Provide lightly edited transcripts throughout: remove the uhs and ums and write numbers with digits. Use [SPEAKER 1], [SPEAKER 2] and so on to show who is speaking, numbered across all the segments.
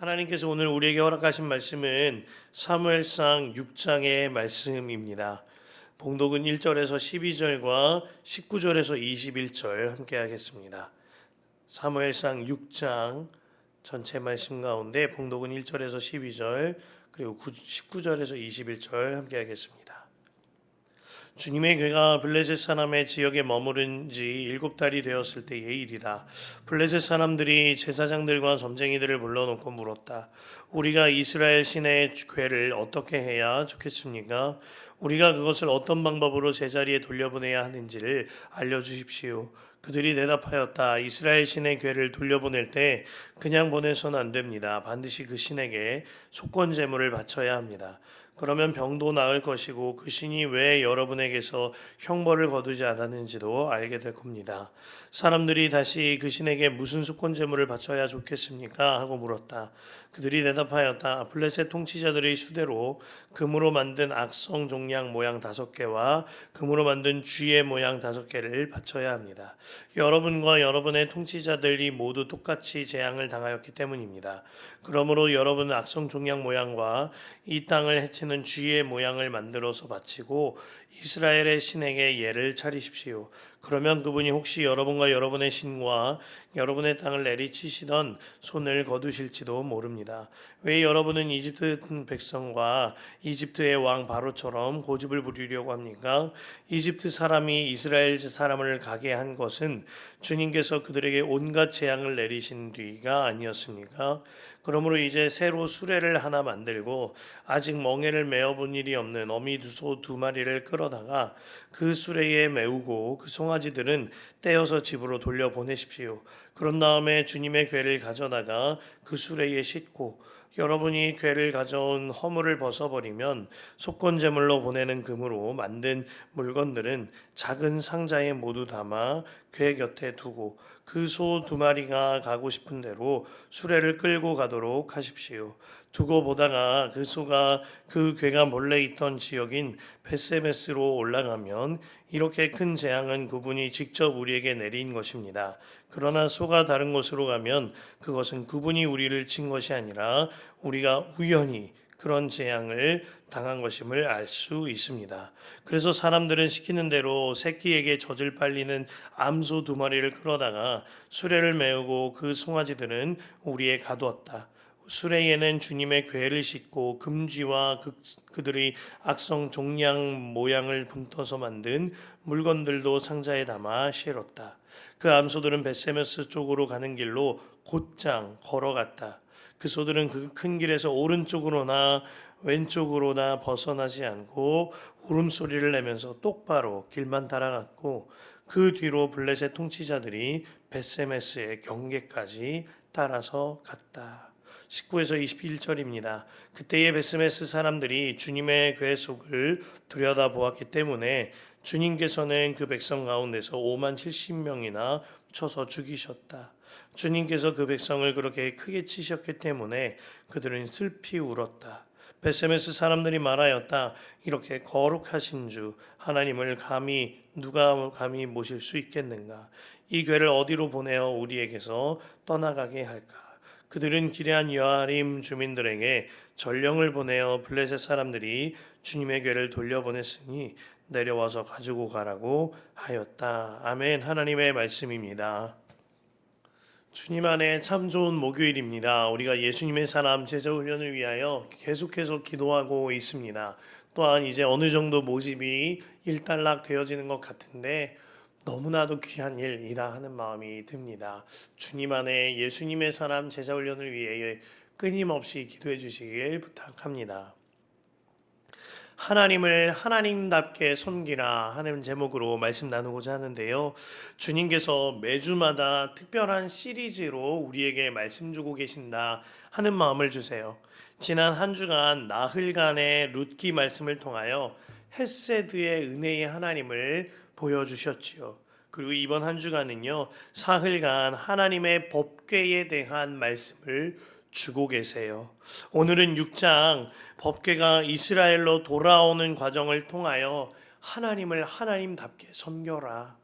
[SPEAKER 1] 하나님께서 오늘 우리에게 허락하신 말씀은 사무엘상 6장의 말씀입니다. 봉독은 1절에서 12절과 19절에서 21절 함께 하겠습니다. 사무엘상 6장 전체 말씀 가운데 봉독은 1절에서 12절 그리고 19절에서 21절 함께 하겠습니다. 주님의 괴가 블레셋 사람의 지역에 머무른 지 7달이 되었을 때의 일이다. 블레셋 사람들이 제사장들과 점쟁이들을 불러놓고 물었다. 우리가 이스라엘 신의 괴를 어떻게 해야 좋겠습니까? 우리가 그것을 어떤 방법으로 제자리에 돌려보내야 하는지를 알려주십시오. 그들이 대답하였다. 이스라엘 신의 괴를 돌려보낼 때 그냥 보내서는 안 됩니다. 반드시 그 신에게 속건 제물을 바쳐야 합니다. 그러면 병도 나을 것이고 그 신이 왜 여러분에게서 형벌을 거두지 않았는지도 알게 될 겁니다. 사람들이 다시 그 신에게 무슨 속건 제물을 바쳐야 좋겠습니까? 하고 물었다. 그들이 대답하였다. 블레셋 통치자들의 수대로 금으로 만든 악성 종양 모양 5개와 금으로 만든 쥐의 모양 5개를 바쳐야 합니다. 여러분과 여러분의 통치자들이 모두 똑같이 재앙을 당하였기 때문입니다. 그러므로 여러분은 악성 종양 모양과 이 땅을 해치는 쥐의 모양을 만들어서 바치고 이스라엘의 신에게 예를 차리십시오. 그러면 그분이 혹시 여러분과 여러분의 신과 여러분의 땅을 내리치시던 손을 거두실지도 모릅니다. 왜 여러분은 이집트 백성과 이집트의 왕 바로처럼 고집을 부리려고 합니까? 이집트 사람이 이스라엘 사람을 가게 한 것은 주님께서 그들에게 온갖 재앙을 내리신 뒤가 아니었습니까? 그러므로 이제 새로 수레를 하나 만들고 아직 멍에를 메어본 일이 없는 어미소 2마리를 끌어다가 그 수레에 메우고 그 송아지들은 떼어서 집으로 돌려보내십시오. 그런 다음에 주님의 궤를 가져다가 그 수레에 싣고 여러분이 궤를 가져온 허물을 벗어버리면 속건제물로 보내는 금으로 만든 물건들은 작은 상자에 모두 담아 궤 곁에 두고 그 소 2마리가 가고 싶은 대로 수레를 끌고 가도록 하십시오. 두고 보다가 그 소가 그 궤가 몰래 있던 지역인 벳세메스로 올라가면 이렇게 큰 재앙은 그분이 직접 우리에게 내린 것입니다. 그러나 소가 다른 곳으로 가면 그것은 그분이 우리를 친 것이 아니라 우리가 우연히 그런 재앙을 당한 것임을 알 수 있습니다. 그래서 사람들은 시키는 대로 새끼에게 젖을 빨리는 암소 2마리를 끌어다가 수레를 메우고 그 송아지들은 우리에 가두었다. 수레에는 주님의 궤를 싣고 금쥐와 그들의 악성 종양 모양을 분떠서 만든 물건들도 상자에 담아 실었다. 그 암소들은 벳세메스 쪽으로 가는 길로 곧장 걸어갔다. 그 소들은 그 큰 길에서 오른쪽으로나 왼쪽으로나 벗어나지 않고 울음소리를 내면서 똑바로 길만 따라갔고 그 뒤로 블레셋 통치자들이 벳세메스의 경계까지 따라서 갔다. 19에서 21절입니다. 그때의 벳세메스 사람들이 주님의 궤 속을 들여다보았기 때문에 주님께서는 그 백성 가운데서 5만 70명이나 쳐서 죽이셨다. 주님께서 그 백성을 그렇게 크게 치셨기 때문에 그들은 슬피 울었다. 벳세메스 사람들이 말하였다. 이렇게 거룩하신 주 하나님을 누가 감히 모실 수 있겠는가? 이 궤를 어디로 보내어 우리에게서 떠나가게 할까? 그들은 기레한 여아림 주민들에게 전령을 보내어 블레셋 사람들이 주님의 궤를 돌려보냈으니 내려와서 가지고 가라고 하였다. 아멘. 하나님의 말씀입니다. 주님 안에 참 좋은 목요일입니다. 우리가 예수님의 사람 제자 훈련을 위하여 계속해서 기도하고 있습니다. 또한 이제 어느 정도 모집이 일단락 되어지는 것 같은데 너무나도 귀한 일이다 하는 마음이 듭니다. 주님 안에 예수님의 사람 제자 훈련을 위해 끊임없이 기도해 주시길 부탁합니다. 하나님을 하나님답게 섬기라 하는 제목으로 말씀 나누고자 하는데요. 주님께서 매주마다 특별한 시리즈로 우리에게 말씀 주고 계신다 하는 마음을 주세요. 지난 한 주간 나흘간의 룻기 말씀을 통하여 헤세드의 은혜의 하나님을 보여주셨지요. 그리고 이번 한 주간은요, 사흘간 하나님의 법궤에 대한 말씀을 주고 계세요. 오늘은 6장 법궤가 이스라엘로 돌아오는 과정을 통하여 하나님을 하나님답게 섬겨라.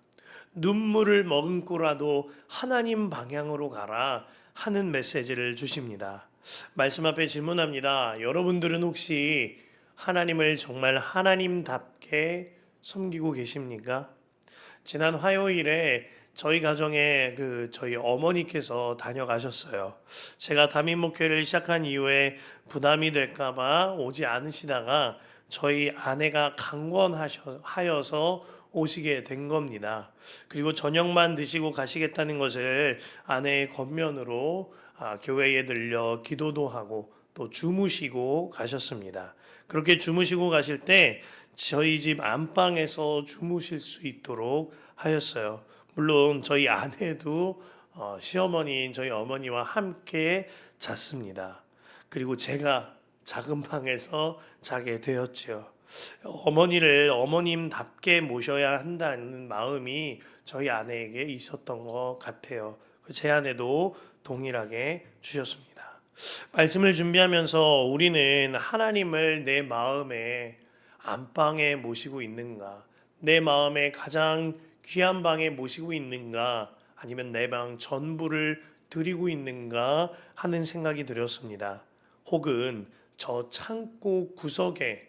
[SPEAKER 1] 눈물을 머금고라도 하나님 방향으로 가라 하는 메시지를 주십니다. 말씀 앞에 질문합니다. 여러분들은 혹시 하나님을 정말 하나님답게 섬기고 계십니까? 지난 화요일에 저희 가정에 저희 어머니께서 다녀가셨어요. 제가 담임 목회를 시작한 이후에 부담이 될까봐 오지 않으시다가 저희 아내가 강권하여서 오시게 된 겁니다. 그리고 저녁만 드시고 가시겠다는 것을 아내의 겉면으로 교회에 들려 기도도 하고 또 주무시고 가셨습니다. 그렇게 주무시고 가실 때 저희 집 안방에서 주무실 수 있도록 하였어요. 물론 저희 아내도 시어머니인 저희 어머니와 함께 잤습니다. 그리고 제가 작은 방에서 자게 되었지요. 어머니를 어머님답게 모셔야 한다는 마음이 저희 아내에게 있었던 것 같아요. 제 아내도 동일하게 주셨습니다. 말씀을 준비하면서 우리는 하나님을 내 마음의 안방에 모시고 있는가? 내 마음의 가장 귀한 방에 모시고 있는가? 아니면 내 방 전부를 드리고 있는가 하는 생각이 들었습니다. 혹은 저 창고 구석에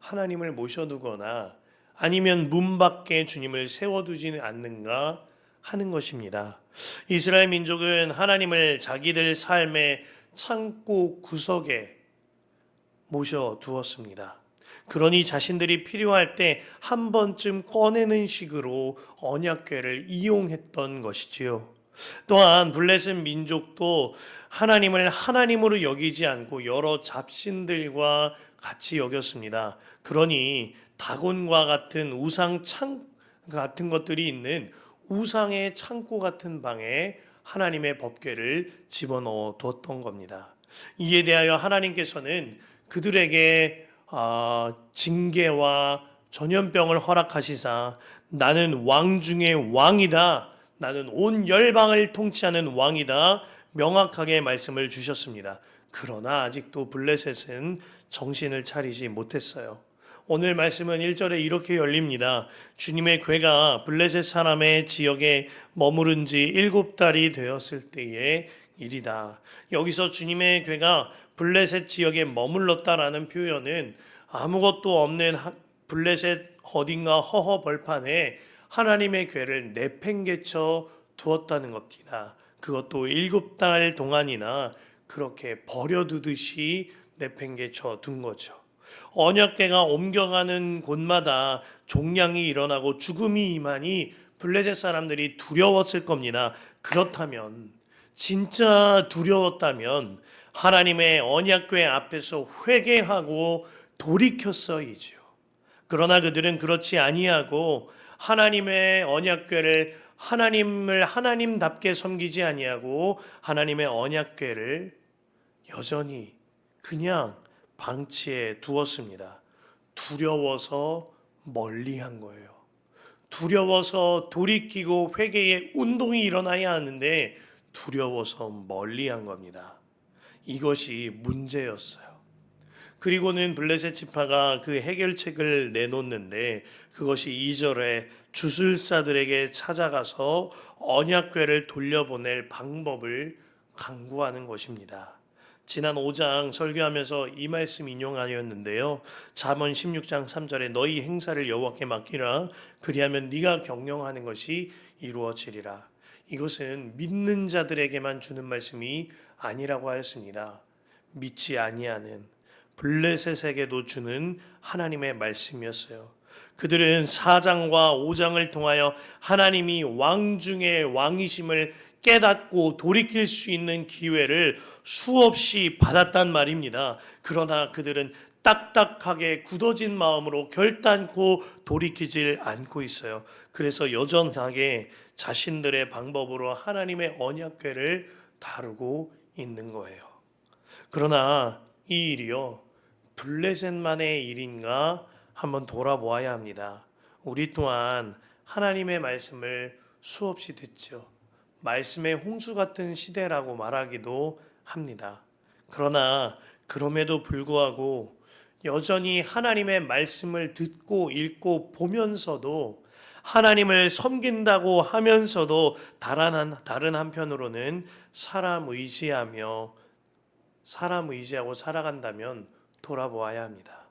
[SPEAKER 1] 하나님을 모셔두거나 아니면 문 밖에 주님을 세워두지는 않는가 하는 것입니다. 이스라엘 민족은 하나님을 자기들 삶의 창고 구석에 모셔두었습니다. 그러니 자신들이 필요할 때 한 번쯤 꺼내는 식으로 언약궤를 이용했던 것이지요. 또한 블레셋 민족도 하나님을 하나님으로 여기지 않고 여러 잡신들과 같이 여겼습니다. 그러니 다곤과 같은 우상 창 같은 것들이 있는 우상의 창고 같은 방에 하나님의 법궤를 집어넣어 두었던 겁니다. 이에 대하여 하나님께서는 그들에게 징계와 전염병을 허락하시사 나는 왕 중의 왕이다. 나는 온 열방을 통치하는 왕이다. 명확하게 말씀을 주셨습니다. 그러나 아직도 블레셋은 정신을 차리지 못했어요. 오늘 말씀은 1절에 이렇게 열립니다. 주님의 궤가 블레셋 사람의 지역에 머무른 지 7달이 되었을 때의 일이다. 여기서 주님의 궤가 블레셋 지역에 머물렀다라는 표현은 아무것도 없는 블레셋 어딘가 허허 벌판에 하나님의 궤를 내팽개쳐 두었다는 것이다. 그것도 7달 동안이나 그렇게 버려두듯이 내팽개쳐 둔 거죠. 언약궤가 옮겨가는 곳마다 종양이 일어나고 죽음이 임하니 블레셋 사람들이 두려웠을 겁니다. 그렇다면 진짜 두려웠다면 하나님의 언약궤 앞에서 회개하고 돌이켰어이지요. 그러나 그들은 그렇지 아니하고 하나님의 언약궤를 하나님을 하나님답게 섬기지 아니하고 하나님의 언약궤를 여전히 그냥 방치해 두었습니다. 두려워서 멀리한 거예요. 두려워서 돌이키고 회개의 운동이 일어나야 하는데 두려워서 멀리한 겁니다. 이것이 문제였어요. 그리고는 블레셋 지파가 그 해결책을 내놓는데 그것이 2절에 주술사들에게 찾아가서 언약궤를 돌려보낼 방법을 강구하는 것입니다. 지난 5장 설교하면서 이 말씀 인용하였는데요. 잠언 16장 3절에 너희 행사를 여호와께 맡기라. 그리하면 네가 경영하는 것이 이루어지리라. 이것은 믿는 자들에게만 주는 말씀이 아니라고 하였습니다. 믿지 아니하는 블레셋에게도 주는 하나님의 말씀이었어요. 그들은 4장과 5장을 통하여 하나님이 왕 중의 왕이심을 깨닫고 돌이킬 수 있는 기회를 수없이 받았단 말입니다. 그러나 그들은 딱딱하게 굳어진 마음으로 결단코 돌이키질 않고 있어요. 그래서 여전하게 자신들의 방법으로 하나님의 언약궤를 다루고 있는 거예요. 그러나 이 일이요, 블레셋만의 일인가 한번 돌아보아야 합니다. 우리 또한 하나님의 말씀을 수없이 듣죠. 말씀의 홍수 같은 시대라고 말하기도 합니다. 그러나 그럼에도 불구하고 여전히 하나님의 말씀을 듣고 읽고 보면서도 하나님을 섬긴다고 하면서도 다른 한편으로는 사람 의지하며 사람 의지하고 살아간다면 돌아보아야 합니다.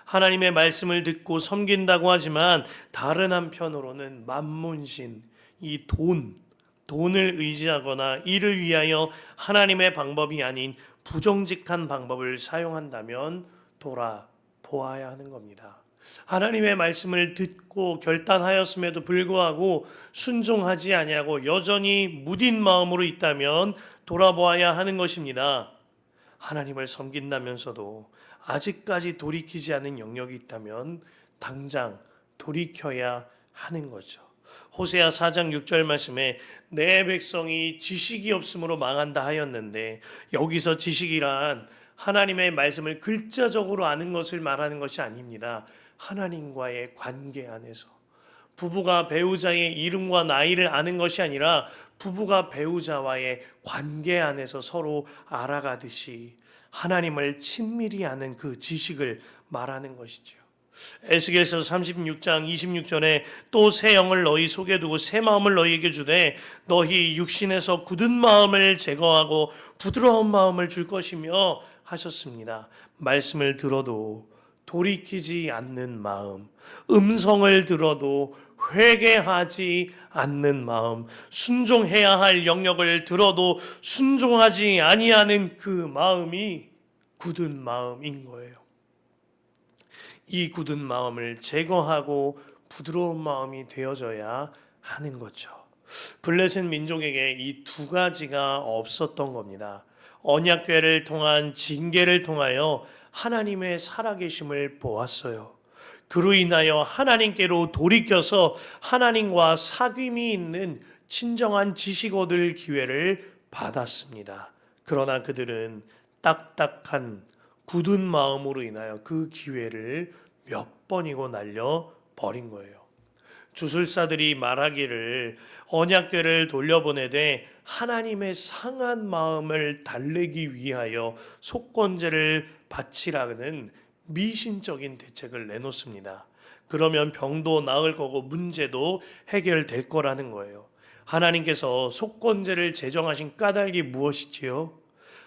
[SPEAKER 1] 하나님의 말씀을 듣고 섬긴다고 하지만 다른 한편으로는 만문신, 이 돈을 의지하거나 이를 위하여 하나님의 방법이 아닌 부정직한 방법을 사용한다면 돌아보아야 하는 겁니다. 하나님의 말씀을 듣고 결단하였음에도 불구하고 순종하지 아니하고 여전히 무딘 마음으로 있다면 돌아보아야 하는 것입니다. 하나님을 섬긴다면서도 아직까지 돌이키지 않은 영역이 있다면 당장 돌이켜야 하는 거죠. 호세아 4장 6절 말씀에 내 백성이 지식이 없으므로 망한다 하였는데, 여기서 지식이란 하나님의 말씀을 글자적으로 아는 것을 말하는 것이 아닙니다. 하나님과의 관계 안에서 부부가 배우자의 이름과 나이를 아는 것이 아니라 부부가 배우자와의 관계 안에서 서로 알아가듯이 하나님을 친밀히 아는 그 지식을 말하는 것이죠. 에스겔서 36장 26절에 또 새 영을 너희 속에 두고 새 마음을 너희에게 주되 너희 육신에서 굳은 마음을 제거하고 부드러운 마음을 줄 것이며 하셨습니다. 말씀을 들어도 돌이키지 않는 마음, 음성을 들어도 회개하지 않는 마음, 순종해야 할 영역을 들어도 순종하지 아니하는 그 마음이 굳은 마음인 거예요. 이 굳은 마음을 제거하고 부드러운 마음이 되어져야 하는 거죠. 블레셋 민족에게 이 두 가지가 없었던 겁니다. 언약궤를 통한 징계를 통하여 하나님의 살아계심을 보았어요. 그로 인하여 하나님께로 돌이켜서 하나님과 사귐이 있는 친정한 지식 얻을 기회를 받았습니다. 그러나 그들은 딱딱한 굳은 마음으로 인하여 그 기회를 몇 번이고 날려버린 거예요. 주술사들이 말하기를 언약궤를 돌려보내되 하나님의 상한 마음을 달래기 위하여 속건제를 바치라는 미신적인 대책을 내놓습니다. 그러면 병도 나을 거고 문제도 해결될 거라는 거예요. 하나님께서 속건제를 제정하신 까닭이 무엇이지요?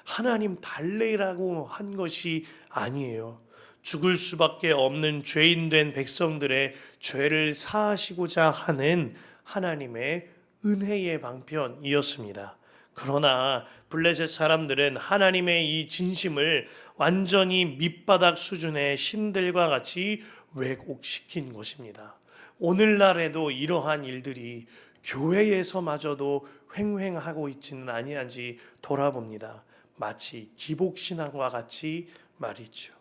[SPEAKER 1] 하나님 달래라고 한 것이 아니에요. 죽을 수밖에 없는 죄인된 백성들의 죄를 사하시고자 하는 하나님의 은혜의 방편이었습니다. 그러나 블레셋 사람들은 하나님의 이 진심을 완전히 밑바닥 수준의 신들과 같이 왜곡시킨 것입니다. 오늘날에도 이러한 일들이 교회에서마저도 횡행하고 있지는 아니한지 돌아봅니다. 마치 기복신앙과 같이 말이죠.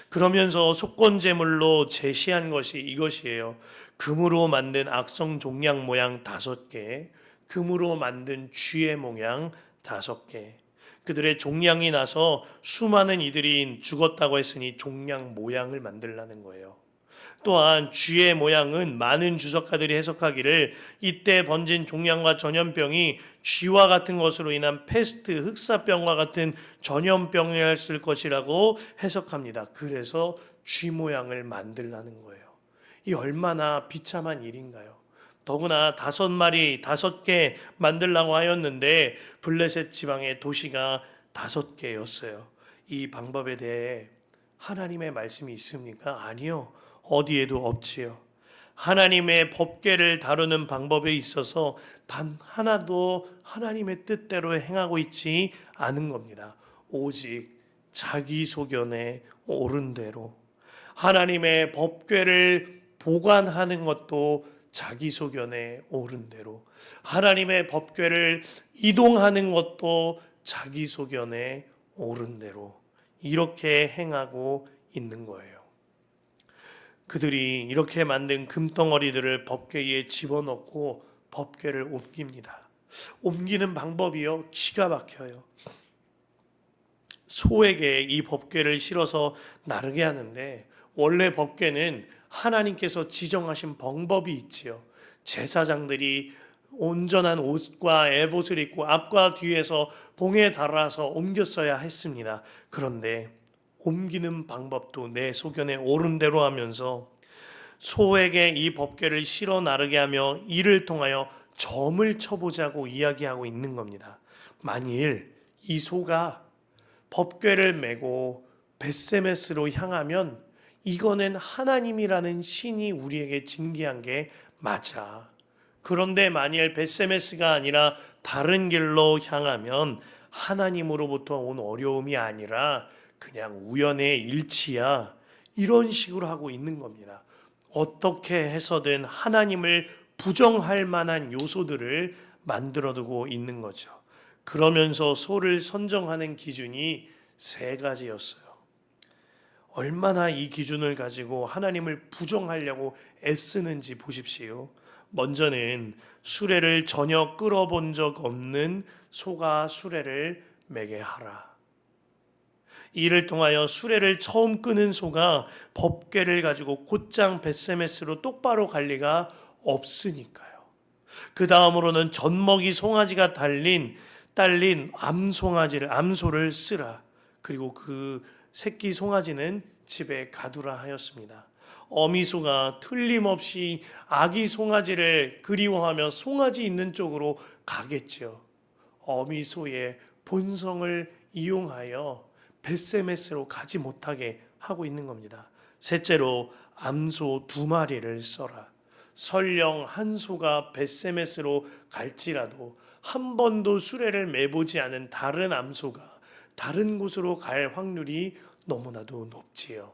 [SPEAKER 1] 그러면서 속건제물로 제시한 것이 이것이에요. 금으로 만든 악성 종양 모양 5개, 금으로 만든 쥐의 모양 5개. 그들의 종양이 나서 수많은 이들이 죽었다고 했으니 종양 모양을 만들라는 거예요. 또한 쥐의 모양은 많은 주석가들이 해석하기를 이때 번진 종양과 전염병이 쥐와 같은 것으로 인한 패스트, 흑사병과 같은 전염병이었을 것이라고 해석합니다. 그래서 쥐 모양을 만들라는 거예요. 이 얼마나 비참한 일인가요? 더구나 5마리, 5개 만들라고 하였는데 블레셋 지방의 도시가 5개였어요. 이 방법에 대해 하나님의 말씀이 있습니까? 아니요. 어디에도 없지요. 하나님의 법궤를 다루는 방법에 있어서 단 하나도 하나님의 뜻대로 행하고 있지 않은 겁니다. 오직 자기 소견에 옳은 대로. 하나님의 법궤를 보관하는 것도 자기 소견에 옳은 대로. 하나님의 법궤를 이동하는 것도 자기 소견에 옳은 대로. 이렇게 행하고 있는 거예요. 그들이 이렇게 만든 금덩어리들을 법궤에 집어넣고 법궤를 옮깁니다. 옮기는 방법이요, 기가 막혀요. 소에게 이 법궤를 실어서 나르게 하는데, 원래 법궤는 하나님께서 지정하신 방법이 있지요. 제사장들이 온전한 옷과 에봇을 입고 앞과 뒤에서 봉에 달아서 옮겼어야 했습니다. 그런데 옮기는 방법도 내 소견에 옳은 대로 하면서 소에게 이 법궤를 실어 나르게 하며 이를 통하여 점을 쳐보자고 이야기하고 있는 겁니다. 만일 이 소가 법궤를 메고 벳세메스로 향하면 이거는 하나님이라는 신이 우리에게 징계한 게 맞아. 그런데 만일 벳세메스가 아니라 다른 길로 향하면 하나님으로부터 온 어려움이 아니라 그냥 우연의 일치야. 이런 식으로 하고 있는 겁니다. 어떻게 해서든 하나님을 부정할 만한 요소들을 만들어두고 있는 거죠. 그러면서 소를 선정하는 기준이 세 가지였어요. 얼마나 이 기준을 가지고 하나님을 부정하려고 애쓰는지 보십시오. 먼저는 수레를 전혀 끌어본 적 없는 소가 수레를 매게 하라. 이를 통하여 수레를 처음 끄는 소가 법궤를 가지고 곧장 벳세메스로 똑바로 갈 리가 없으니까요. 그 다음으로는 젖먹이 송아지가 딸린 암소를 쓰라. 그리고 그 새끼 송아지는 집에 가두라 하였습니다. 어미소가 틀림없이 아기 송아지를 그리워하며 송아지 있는 쪽으로 가겠죠. 어미소의 본성을 이용하여 벳세메스로 가지 못하게 하고 있는 겁니다. 셋째로 암소 2마리를 써라. 설령 한 소가 벳세메스로 갈지라도 한 번도 수레를 매보지 않은 다른 암소가 다른 곳으로 갈 확률이 너무나도 높지요.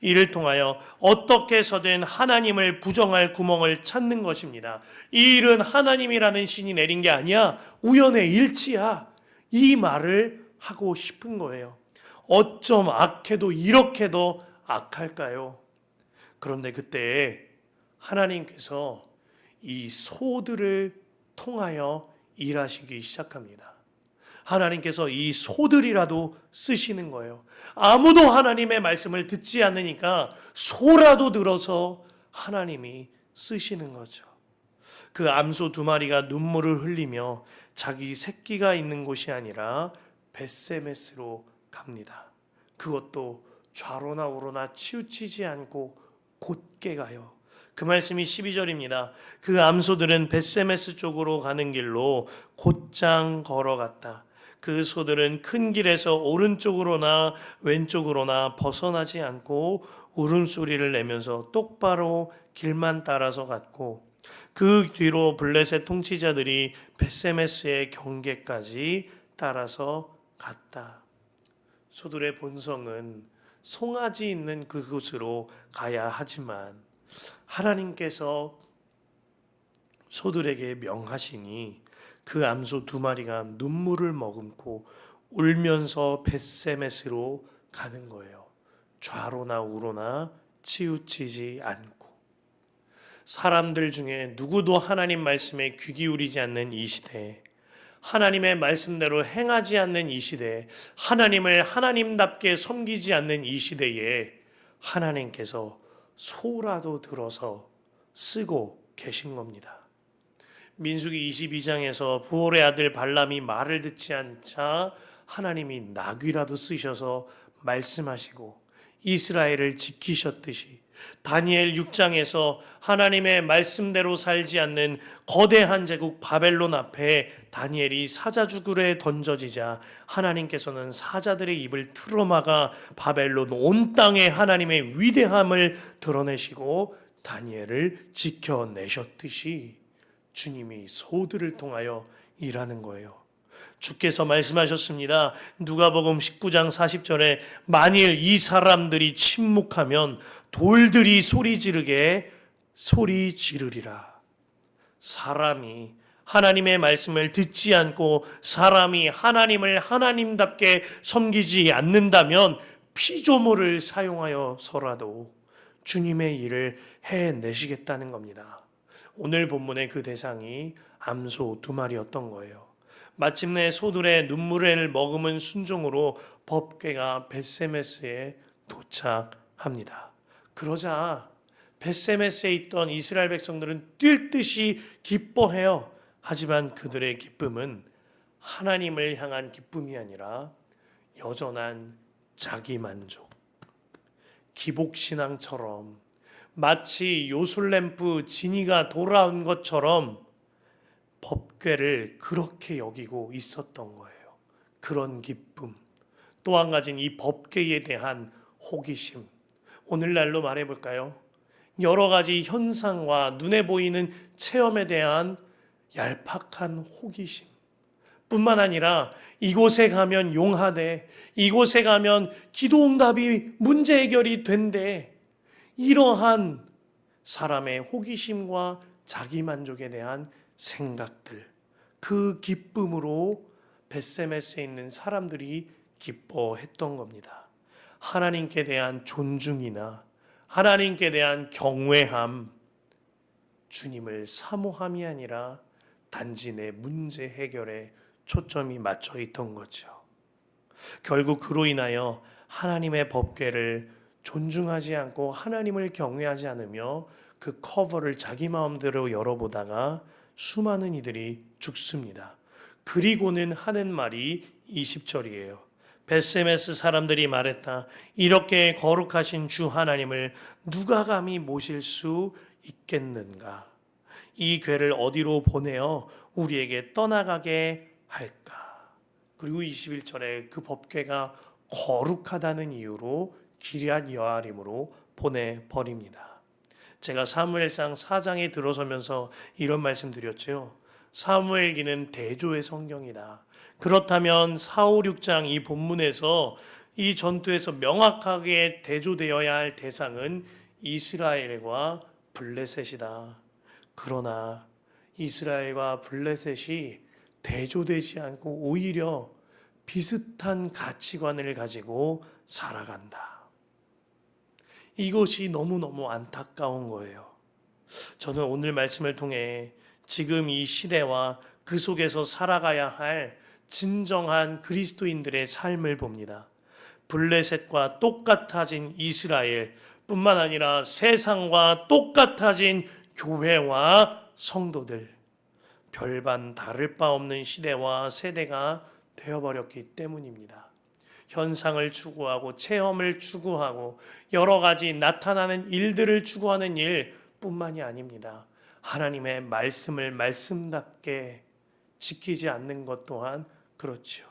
[SPEAKER 1] 이를 통하여 어떻게 해서든 하나님을 부정할 구멍을 찾는 것입니다. 이 일은 하나님이라는 신이 내린 게 아니야. 우연의 일치야. 이 말을 하고 싶은 거예요. 어쩜 악해도 이렇게도 악할까요? 그런데 그때 하나님께서 이 소들을 통하여 일하시기 시작합니다. 하나님께서 이 소들이라도 쓰시는 거예요. 아무도 하나님의 말씀을 듣지 않으니까 소라도 들어서 하나님이 쓰시는 거죠. 그 암소 2마리가 눈물을 흘리며 자기 새끼가 있는 곳이 아니라 벳세메스로 갑니다. 그것도 좌로나 우로나 치우치지 않고 곧게 가요. 그 말씀이 12절입니다. 그 암소들은 벳세메스 쪽으로 가는 길로 곧장 걸어갔다. 그 소들은 큰 길에서 오른쪽으로나 왼쪽으로나 벗어나지 않고 울음소리를 내면서 똑바로 길만 따라서 갔고 그 뒤로 블레셋 통치자들이 벳세메스의 경계까지 따라서 갔다. 소들의 본성은 송아지 있는 그곳으로 가야 하지만 하나님께서 소들에게 명하시니 그 암소 2마리가 눈물을 머금고 울면서 벳세메스로 가는 거예요. 좌로나 우로나 치우치지 않고. 사람들 중에 누구도 하나님 말씀에 귀 기울이지 않는 이 시대에, 하나님의 말씀대로 행하지 않는 이 시대에, 하나님을 하나님답게 섬기지 않는 이 시대에 하나님께서 소라도 들어서 쓰고 계신 겁니다. 민수기 22장에서 부올의 아들 발람이 말을 듣지 않자 하나님이 나귀라도 쓰셔서 말씀하시고 이스라엘을 지키셨듯이 다니엘 6장에서 하나님의 말씀대로 살지 않는 거대한 제국 바벨론 앞에 다니엘이 사자주굴에 던져지자 하나님께서는 사자들의 입을 틀어막아 바벨론 온 땅에 하나님의 위대함을 드러내시고 다니엘을 지켜내셨듯이 주님이 소들을 통하여 일하는 거예요. 주께서 말씀하셨습니다. 누가복음 19장 40절에 만일 이 사람들이 침묵하면 돌들이 소리 지르리라. 사람이 하나님의 말씀을 듣지 않고 사람이 하나님을 하나님답게 섬기지 않는다면 피조물을 사용하여서라도 주님의 일을 해내시겠다는 겁니다. 오늘 본문의 그 대상이 암소 2마리였던 거예요. 마침내 소들의 눈물을 머금은 순종으로 법궤가 벳세메스에 도착합니다. 그러자 벳세메스에 있던 이스라엘 백성들은 뛸 듯이 기뻐해요. 하지만 그들의 기쁨은 하나님을 향한 기쁨이 아니라 여전한 자기만족, 기복신앙처럼 마치 요술램프 진이가 돌아온 것처럼 법궤를 그렇게 여기고 있었던 거예요. 그런 기쁨, 또한 가지는 이 법궤에 대한 호기심. 오늘날로 말해볼까요? 여러 가지 현상과 눈에 보이는 체험에 대한 얄팍한 호기심. 뿐만 아니라 이곳에 가면 용하대, 이곳에 가면 기도응답이 문제 해결이 된대. 이러한 사람의 호기심과 자기만족에 대한 생각들, 그 기쁨으로 벳세메스에 있는 사람들이 기뻐했던 겁니다. 하나님께 대한 존중이나 하나님께 대한 경외함, 주님을 사모함이 아니라 단지 내 문제 해결에 초점이 맞춰 있던 거죠. 결국 그로 인하여 하나님의 법궤를 존중하지 않고 하나님을 경외하지 않으며 그 커버를 자기 마음대로 열어보다가 수많은 이들이 죽습니다. 그리고는 하는 말이 20절이에요. 벳세메스 사람들이 말했다. 이렇게 거룩하신 주 하나님을 누가 감히 모실 수 있겠는가? 이 궤를 어디로 보내어 우리에게 떠나가게 할까? 그리고 21절에 그 법궤가 거룩하다는 이유로 기럇 여아림으로 보내버립니다. 제가 사무엘상 4장에 들어서면서 이런 말씀 드렸죠. 사무엘기는 대조의 성경이다. 그렇다면 4, 5, 6장 이 본문에서 이 전투에서 명확하게 대조되어야 할 대상은 이스라엘과 블레셋이다. 그러나 이스라엘과 블레셋이 대조되지 않고 오히려 비슷한 가치관을 가지고 살아간다. 이것이 너무너무 안타까운 거예요. 저는 오늘 말씀을 통해 지금 이 시대와 그 속에서 살아가야 할 진정한 그리스도인들의 삶을 봅니다. 블레셋과 똑같아진 이스라엘 뿐만 아니라 세상과 똑같아진 교회와 성도들, 별반 다를 바 없는 시대와 세대가 되어버렸기 때문입니다. 현상을 추구하고 체험을 추구하고 여러 가지 나타나는 일들을 추구하는 일뿐만이 아닙니다. 하나님의 말씀을 말씀답게 지키지 않는 것 또한 그렇죠.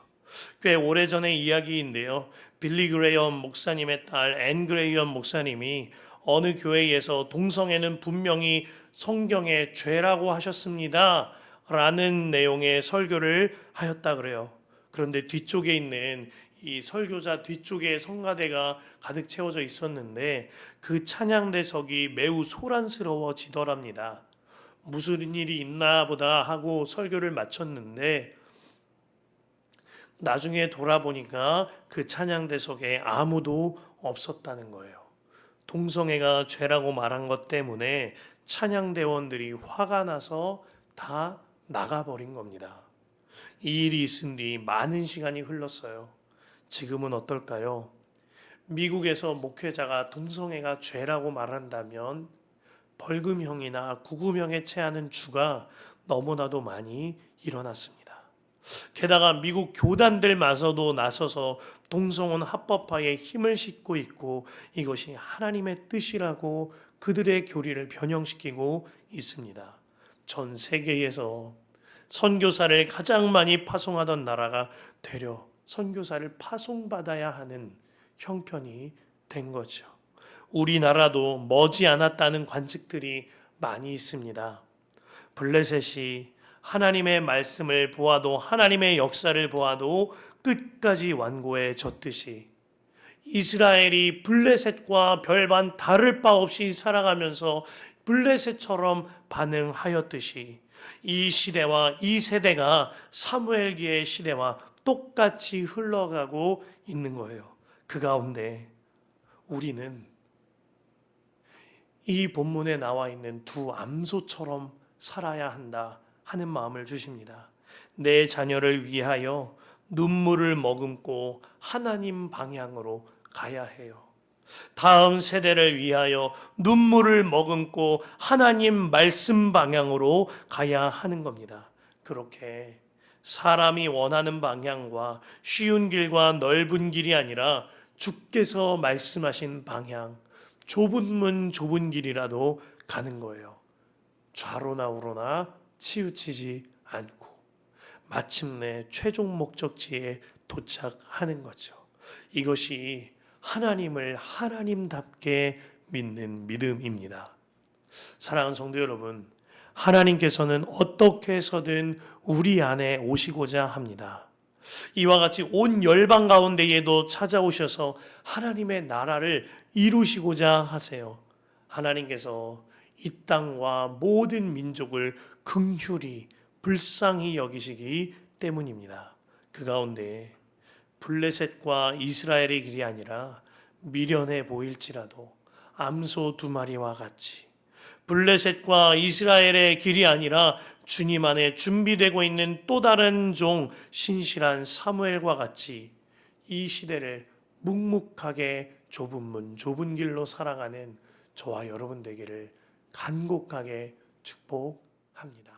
[SPEAKER 1] 꽤 오래전의 이야기인데요. 빌리 그레이엄 목사님의 딸 앤 그레이엄 목사님이 어느 교회에서 동성애는 분명히 성경의 죄라고 하셨습니다 라는 내용의 설교를 하였다 그래요. 그런데 뒤쪽에 있는 이 설교자 뒤쪽에 성가대가 가득 채워져 있었는데 그 찬양대석이 매우 소란스러워지더랍니다. 무슨 일이 있나 보다 하고 설교를 마쳤는데 나중에 돌아보니까 그 찬양대석에 아무도 없었다는 거예요. 동성애가 죄라고 말한 것 때문에 찬양대원들이 화가 나서 다 나가버린 겁니다. 이 일이 있은 뒤 많은 시간이 흘렀어요. 지금은 어떨까요? 미국에서 목회자가 동성애가 죄라고 말한다면 벌금형이나 구금형에 처하는 주가 너무나도 많이 일어났습니다. 게다가 미국 교단들마저도 나서서 동성혼 합법화에 힘을 싣고 있고 이것이 하나님의 뜻이라고 그들의 교리를 변형시키고 있습니다. 전 세계에서 선교사를 가장 많이 파송하던 나라가 되려 선교사를 파송받아야 하는 형편이 된 거죠. 우리나라도 머지않았다는 관측들이 많이 있습니다. 블레셋이 하나님의 말씀을 보아도 하나님의 역사를 보아도 끝까지 완고해졌듯이 이스라엘이 블레셋과 별반 다를 바 없이 살아가면서 블레셋처럼 반응하였듯이 이 시대와 이 세대가 사무엘기의 시대와 똑같이 흘러가고 있는 거예요. 그 가운데 우리는 이 본문에 나와 있는 두 암소처럼 살아야 한다 하는 마음을 주십니다. 내 자녀를 위하여 눈물을 머금고 하나님 방향으로 가야 해요. 다음 세대를 위하여 눈물을 머금고 하나님 말씀 방향으로 가야 하는 겁니다. 그렇게 사람이 원하는 방향과 쉬운 길과 넓은 길이 아니라 주께서 말씀하신 방향, 좁은 문 좁은 길이라도 가는 거예요. 좌로나 우로나 치우치지 않고 마침내 최종 목적지에 도착하는 거죠. 이것이 하나님을 하나님답게 믿는 믿음입니다. 사랑하는 성도 여러분, 하나님께서는 어떻게 해서든 우리 안에 오시고자 합니다. 이와 같이 온 열방 가운데에도 찾아오셔서 하나님의 나라를 이루시고자 하세요. 하나님께서 이 땅과 모든 민족을 긍휼히 불쌍히 여기시기 때문입니다. 그 가운데 블레셋과 이스라엘의 길이 아니라 미련해 보일지라도 암소 2마리와 같이, 블레셋과 이스라엘의 길이 아니라 주님 안에 준비되고 있는 또 다른 종 신실한 사무엘과 같이 이 시대를 묵묵하게 좁은 문 좁은 길로 살아가는 저와 여러분 되기를 간곡하게 축복합니다.